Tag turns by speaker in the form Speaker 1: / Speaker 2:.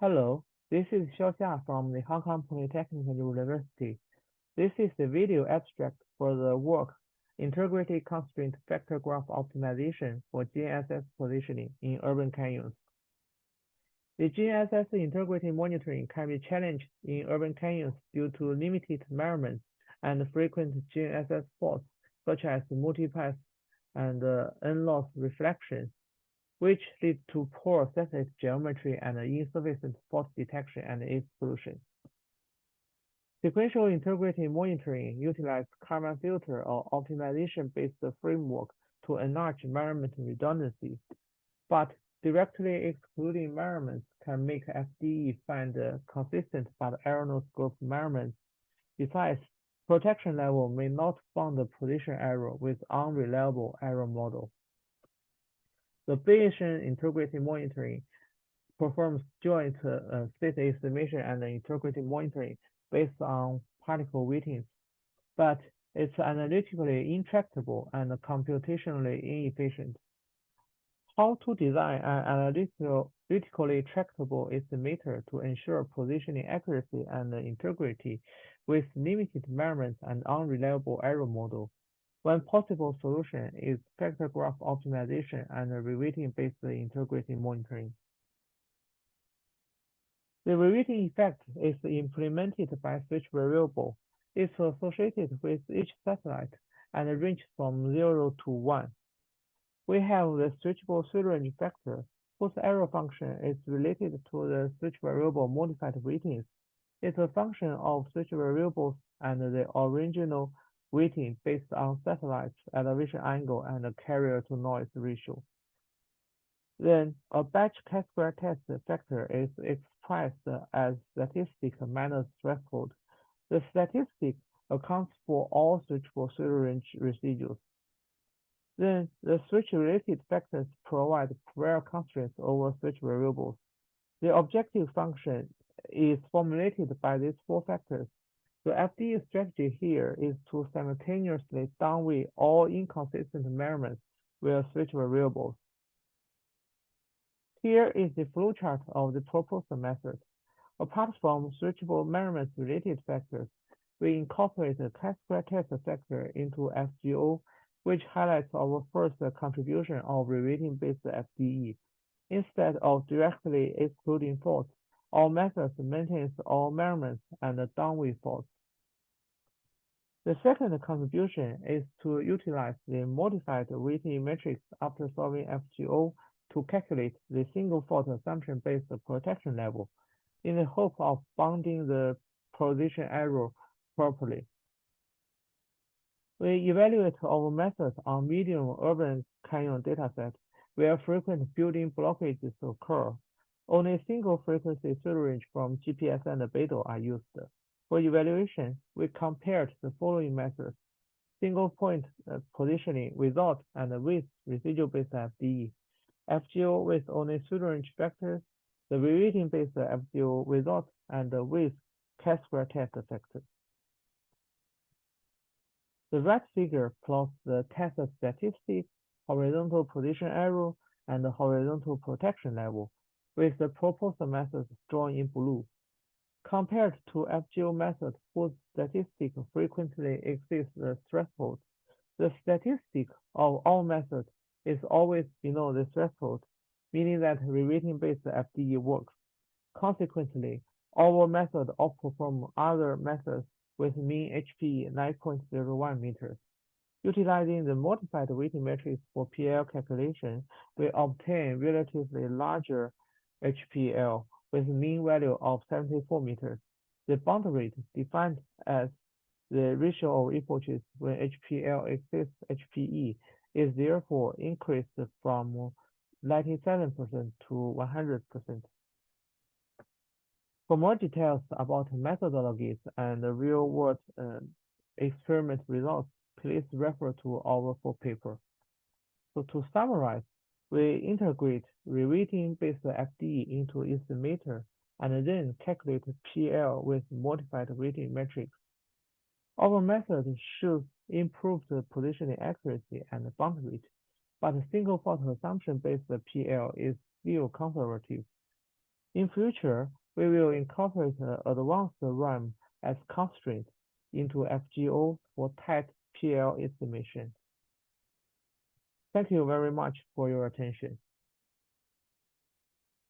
Speaker 1: Hello, this is Xiaoxia from the Hong Kong Polytechnic University. This is the video abstract for the work Integrated Constraint Vector Graph Optimization for GNSS Positioning in Urban Canyons. The GNSS integrated monitoring can be challenged in urban canyons due to limited measurements and frequent GNSS faults, such as multipath and n-loss reflections, which lead to poor satellite geometry and insufficient fault detection and exclusion. Sequential integrated monitoring utilizes Kalman filter or optimization-based framework to enlarge measurement redundancy, but directly excluding measurements can make FDE find consistent but erroneous group measurements. Besides, protection level may not found position error with unreliable error model. The Bayesian integrated monitoring performs joint state estimation and integrated monitoring based on particle weightings, but it's analytically intractable and computationally inefficient. How to design an analytically tractable estimator to ensure positioning accuracy and integrity with limited measurements and unreliable error model? One possible solution is vector graph optimization and reweighting-based integrated monitoring. The reweighting effect is implemented by switch variable. It's associated with each satellite and ranges from 0 to 1. We have the switchable range factor, whose error function is related to the switch variable modified weightings. It's a function of switch variables and the original weighting based on satellite's elevation angle and carrier to noise ratio. Then a batch chi-square test factor is expressed as statistic minus threshold. The statistic accounts for all switchable range residuals. Then the switch-related factors provide prior constraints over switch variables. The objective function is formulated by these four factors. The FDE strategy here is to simultaneously downweigh all inconsistent measurements via switch variables. Here is the flowchart of the proposed method. Apart from switchable measurements-related factors, we incorporate the chi-square test factor into FGO, which highlights our first contribution of reweighting-based FDE. Instead of directly excluding faults, our method maintains all measurements and downweigh faults. The second contribution is to utilize the modified weighting matrix after solving FGO to calculate the single fault assumption-based protection level in the hope of bounding the position error properly. We evaluate our method on medium urban canyon dataset where frequent building blockages occur. Only single frequency range from GPS and BEDO are used. For evaluation, we compared the following methods: single point positioning without and with residual-based FDE, FGO with only range factors, the reweighting-based FGO without and with chi-square test factors. The right figure plots the test statistics, horizontal position error, and horizontal protection level, with the proposed methods drawn in blue. Compared to FGO method whose statistic frequently exceeds the threshold, the statistic of all methods is always below the threshold, meaning that reweighting-based FDE works. Consequently, our method outperforms other methods with mean HPE 9.01 meters. Utilizing the modified weighting matrix for PL calculation, we obtain relatively larger HPL with mean value of 74 meters. The bound rate defined as the ratio of epochs when HPL exceeds HPE is therefore increased from 97% to 100%. For more details about methodologies and real-world experiment results, please refer to our full paper. So to summarize, we integrate reweighting-based FDE into estimator and then calculate PL with modified weighting matrix. Our method shows improved positioning accuracy and bound rate, but single fault assumption-based PL is still conservative. In future, we will incorporate advanced RAM as constraint into FGO for tight PL estimation. Thank you very much for your attention.